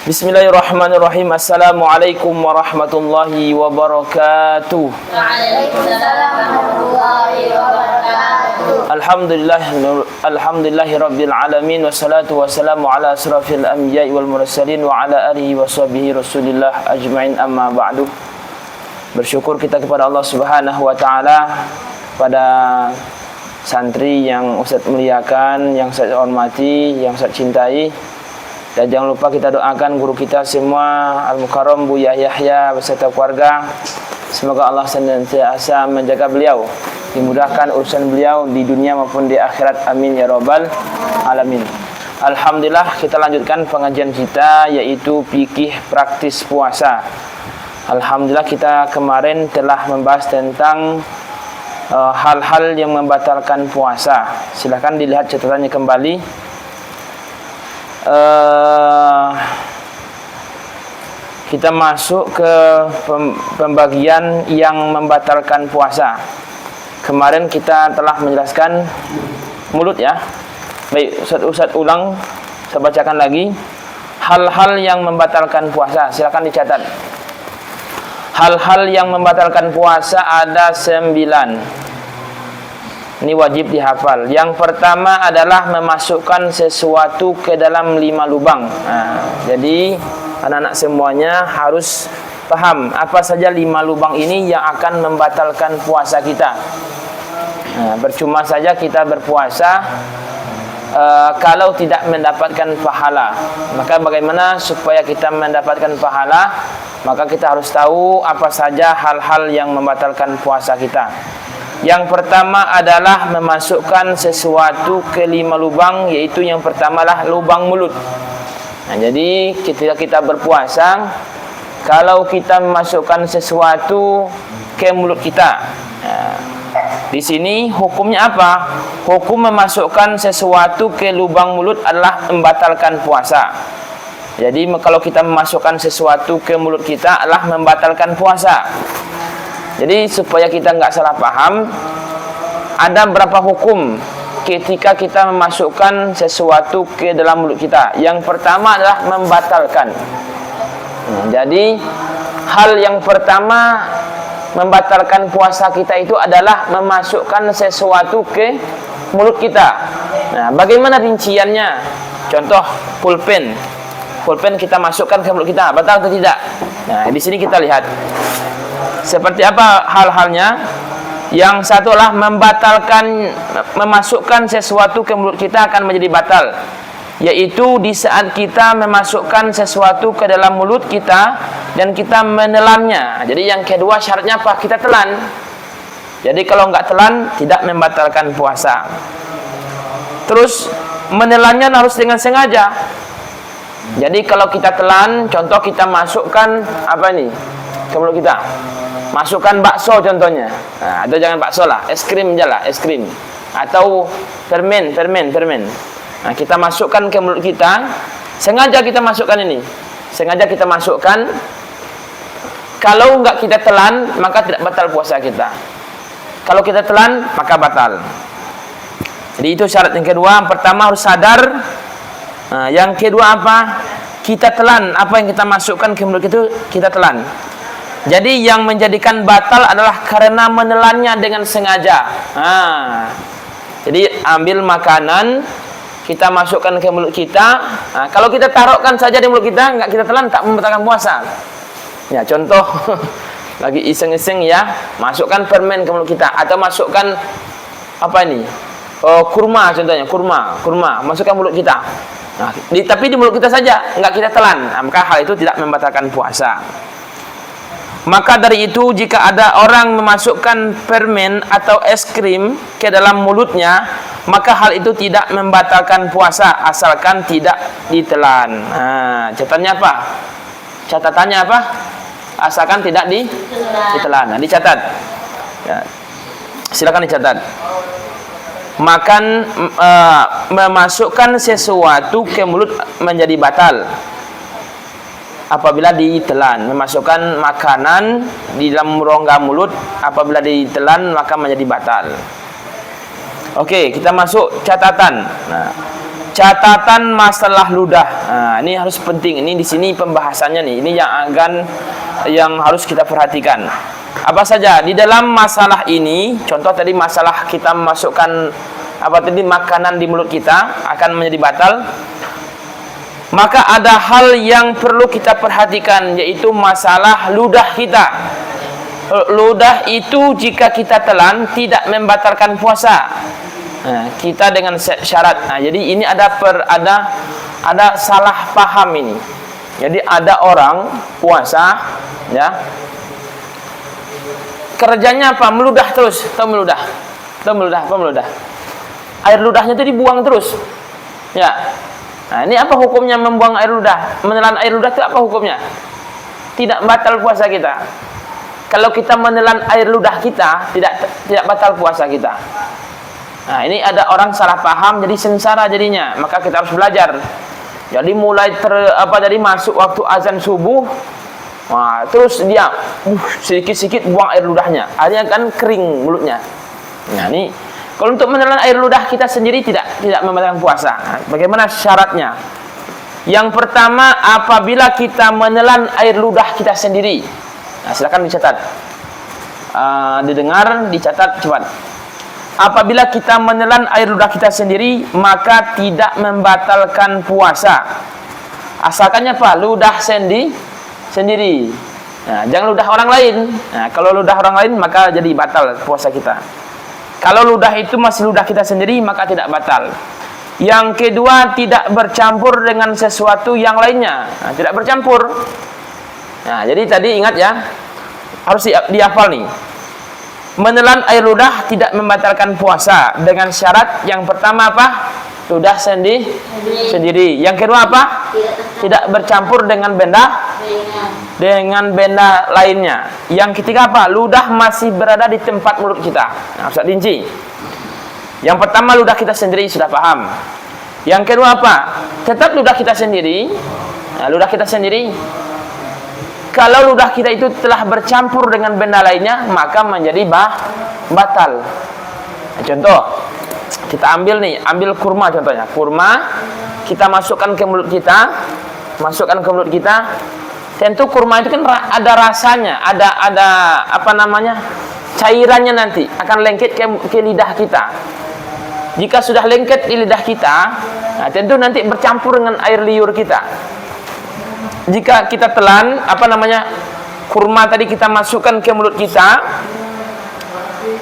Bismillahirrahmanirrahim. Assalamualaikum warahmatullahi wabarakatuh. Waalaikumsalam warahmatullahi wabarakatuh. Alhamdulillahi rabbil alamin. Wassalatu wassalamu ala asrafil anbiya'i wal mursalin wa ala alihi wa sahbihi rasulillah ajma'in, amma ba'du. Bersyukur kita kepada Allah Subhanahu wa taala, pada santri yang Ustaz muliakan, yang saya hormati, yang saya cintai. Dan jangan lupa kita doakan guru kita semua, Al-Mukarram Buya Yahya beserta keluarga. Semoga Allah senantiasa menjaga beliau, dimudahkan urusan beliau di dunia maupun di akhirat. Amin ya rabbal alamin. Alhamdulillah, kita lanjutkan pengajian kita, yaitu fikih praktis puasa. Alhamdulillah, kita kemarin telah membahas tentang hal-hal yang membatalkan puasa. Silahkan dilihat catatannya kembali. Kita masuk ke pembagian yang membatalkan puasa. Kemarin kita telah menjelaskan mulut ya. Baik, Ustaz ulang, saya bacakan lagi. Hal-hal yang membatalkan puasa, silakan dicatat. Hal-hal yang membatalkan puasa ada 9. Ini wajib dihafal. Yang pertama adalah memasukkan sesuatu ke dalam 5 lubang. Jadi anak-anak semuanya harus paham apa saja 5 lubang ini yang akan membatalkan puasa kita. Percuma saja kita berpuasa kalau tidak mendapatkan pahala. Maka bagaimana supaya kita mendapatkan pahala? Maka kita harus tahu apa saja hal-hal yang membatalkan puasa kita. Yang pertama adalah memasukkan sesuatu ke 5 lubang, yaitu yang pertama lah lubang mulut. Jadi ketika kita berpuasa, kalau kita memasukkan sesuatu ke mulut kita, di sini hukumnya apa? Hukum memasukkan sesuatu ke lubang mulut adalah membatalkan puasa. Jadi kalau kita memasukkan sesuatu ke mulut kita adalah membatalkan puasa. Jadi supaya kita nggak salah paham, ada berapa hukum ketika kita memasukkan sesuatu ke dalam mulut kita. Yang pertama adalah membatalkan. Jadi hal yang pertama membatalkan puasa kita itu adalah memasukkan sesuatu ke mulut kita. Bagaimana rinciannya? Contoh pulpen. Pulpen kita masukkan ke mulut kita, batal atau tidak? Di sini kita lihat. Seperti apa hal-halnya? Yang satu adalah membatalkan, memasukkan sesuatu ke mulut kita akan menjadi batal, yaitu di saat kita memasukkan sesuatu ke dalam mulut kita dan kita menelannya. Jadi yang kedua syaratnya apa? Kita telan. Jadi kalau nggak telan tidak membatalkan puasa. Terus menelannya harus dengan sengaja. Jadi kalau kita telan, contoh kita masukkan apa ini ke mulut kita, masukkan bakso contohnya, atau jangan bakso lah, es krim aja lah, es krim, atau permen. Kita masukkan ke mulut kita, sengaja kita masukkan ini, sengaja kita masukkan. Kalau enggak kita telan, maka tidak batal puasa kita. Kalau kita telan, maka batal. Jadi itu syarat yang kedua. Yang pertama harus sadar. Yang kedua apa? Kita telan apa yang kita masukkan ke mulut itu, kita telan. Jadi yang menjadikan batal adalah karena menelannya dengan sengaja. Jadi ambil makanan, kita masukkan ke mulut kita. Kalau kita taruhkan saja di mulut kita, enggak kita telan, tak membatalkan puasa. Ya, contoh lagi iseng-iseng ya, masukkan permen ke mulut kita, atau masukkan apa ini? Kurma contohnya, kurma, masukkan mulut kita. Tapi di mulut kita saja, enggak kita telan. Maka hal itu tidak membatalkan puasa. Maka dari itu jika ada orang memasukkan permen atau es krim ke dalam mulutnya, maka hal itu tidak membatalkan puasa asalkan tidak ditelan. Catatannya apa? Catatannya apa? Asalkan tidak ditelan. Dicatat. Ya. Silakan dicatat. Memasukkan sesuatu ke mulut menjadi batal apabila ditelan. Memasukkan makanan di dalam rongga mulut apabila ditelan maka menjadi batal. Oke, kita masuk catatan. Catatan masalah ludah. Ini harus penting. Ini di sini pembahasannya nih. Ini yang harus kita perhatikan. Apa saja di dalam masalah ini? Contoh tadi masalah kita memasukkan makanan di mulut kita akan menjadi batal. Maka ada hal yang perlu kita perhatikan, yaitu masalah ludah kita. Ludah itu jika kita telan tidak membatalkan puasa. Kita dengan syarat. Jadi ini ada salah paham ini. Jadi ada orang puasa, ya, kerjanya apa? Meludah terus. Tahu meludah? Air ludahnya itu dibuang terus. Ya. Ini apa hukumnya membuang air ludah? Menelan air ludah itu apa hukumnya? Tidak batal puasa kita. Kalau kita menelan air ludah kita, tidak batal puasa kita. Ini ada orang salah paham, jadi sengsara jadinya. Maka kita harus belajar. Jadi mulai masuk waktu azan subuh, terus dia sedikit-sedikit buang air ludahnya. Akhirnya kan kering mulutnya. Ini kalau untuk menelan air ludah kita sendiri tidak membatalkan puasa. Bagaimana syaratnya? Yang pertama, apabila kita menelan air ludah kita sendiri. Silakan dicatat. Didengar, dicatat cepat. Apabila kita menelan air ludah kita sendiri, maka tidak membatalkan puasa. Asalkannya apa? Ludah sendiri. Jangan ludah orang lain. Kalau ludah orang lain maka jadi batal puasa kita. Kalau ludah itu masih ludah kita sendiri, maka tidak batal. Yang kedua, tidak bercampur dengan sesuatu yang lainnya. Tidak bercampur. Jadi tadi ingat ya, harus dihafal nih. Menelan air ludah tidak membatalkan puasa dengan syarat yang pertama apa? Ludah sendiri. Yang kedua apa? Tidak bercampur dengan benda lainnya. Yang ketiga apa? Ludah masih berada di tempat mulut kita. Ustaz rinci. Yang pertama ludah kita sendiri, sudah paham. Yang kedua apa? Tetap ludah kita sendiri. Kalau ludah kita itu telah bercampur dengan benda lainnya, maka menjadi batal. Contoh, kita ambil kurma contohnya. Kurma kita masukkan ke mulut kita. Tentu kurma itu kan ada rasanya, ada cairannya nanti akan lengket ke lidah kita. Jika sudah lengket di lidah kita, tentu nanti bercampur dengan air liur kita. Jika kita telan kurma tadi kita masukkan ke mulut kita,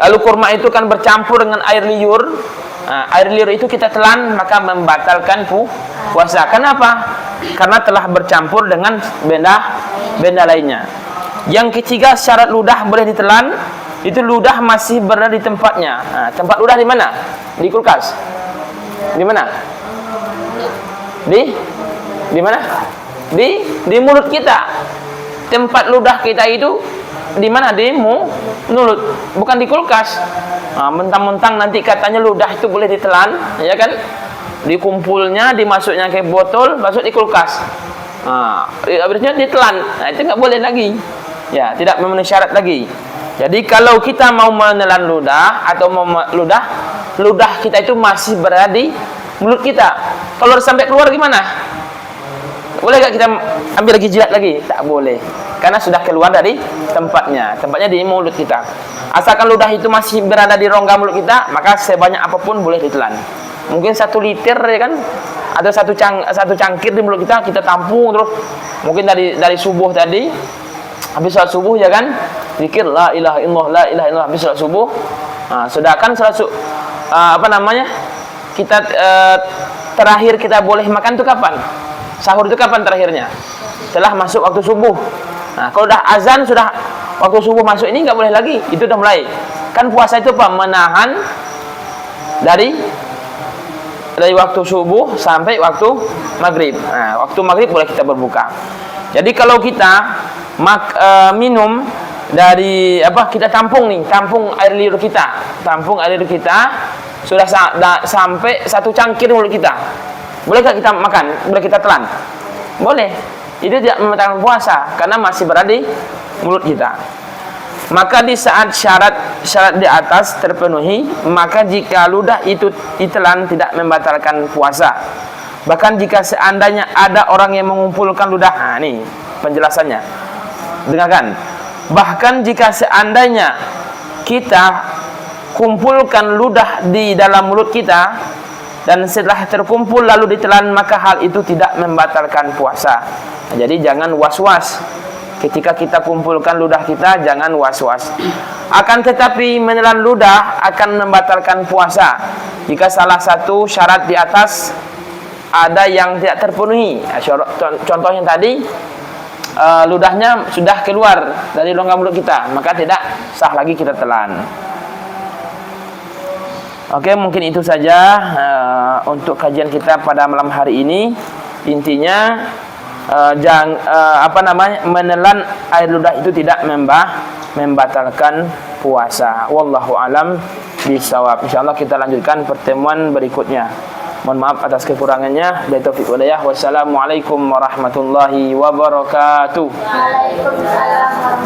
lalu kurma itu kan bercampur dengan air liur. Air liur itu kita telan, maka membatalkan puasa. Kenapa? Karena telah bercampur dengan benda lainnya. Yang ketiga, syarat ludah boleh ditelan, itu ludah masih berada di tempatnya. Tempat ludah di mana? Di kulkas. Di mana? Di mana? Di mulut kita. Tempat ludah kita itu di mana? Di mulut, bukan di kulkas. Mentang-mentang nanti katanya ludah itu boleh ditelan, ya kan? Dikumpulnya, dimasuknya ke botol, masuk di kulkas. Habisnya ditelan. Itu nggak boleh lagi. Ya, tidak memenuhi syarat lagi. Jadi kalau kita mau menelan ludah atau mau ludah kita itu masih berada di mulut kita. Kalau sampai keluar gimana? Boleh nggak kita ambil lagi, jilat lagi? Tak boleh. Karena sudah keluar dari tempatnya. Tempatnya di mulut kita. Asalkan ludah itu masih berada di rongga mulut kita, maka sebanyak apapun boleh ditelan. Mungkin 1 liter ya kan, atau satu cangkir di mulut kita tampung terus. Mungkin dari subuh tadi, habis salat subuh ya kan, zikir la ilaha illallah, habis salat subuh. Sedangkan kita terakhir kita boleh makan itu kapan? Sahur itu kapan terakhirnya? Setelah masuk waktu subuh. Kalau udah azan, sudah waktu subuh masuk, ini nggak boleh lagi. Itu udah mulai. Kan puasa itu apa? Menahan dari waktu subuh sampai waktu maghrib. Waktu maghrib boleh kita berbuka. Jadi kalau kita minum dari kita tampung air liur kita, sudah sampai 1 cangkir mulut kita. Bolehkah kita makan? Boleh kita telan? Boleh. Itu tidak membatalkan puasa karena masih berada di mulut kita. Maka di saat syarat di atas terpenuhi, maka jika ludah itu ditelan tidak membatalkan puasa. Bahkan jika seandainya ada orang yang mengumpulkan ludah, nah ini penjelasannya. Dengarkan. Bahkan jika seandainya kita kumpulkan ludah di dalam mulut kita dan setelah terkumpul lalu ditelan, maka hal itu tidak membatalkan puasa. Nah, jadi jangan was-was. Ketika kita kumpulkan ludah kita, jangan was-was. Akan tetapi menelan ludah akan membatalkan puasa jika salah satu syarat di atas ada yang tidak terpenuhi. Contohnya tadi, ludahnya sudah keluar dari rongga mulut kita, maka tidak sah lagi kita telan. Oke, mungkin itu saja untuk kajian kita pada malam hari ini. Intinya menelan air ludah itu tidak membatalkan puasa. Wallahu alam bisawab. Insyaallah kita lanjutkan pertemuan berikutnya. Mohon maaf atas kekurangannya. Billahi taufiq wal hidayah. Wassalamualaikum warahmatullahi wabarakatuh. Waalaikumsalam.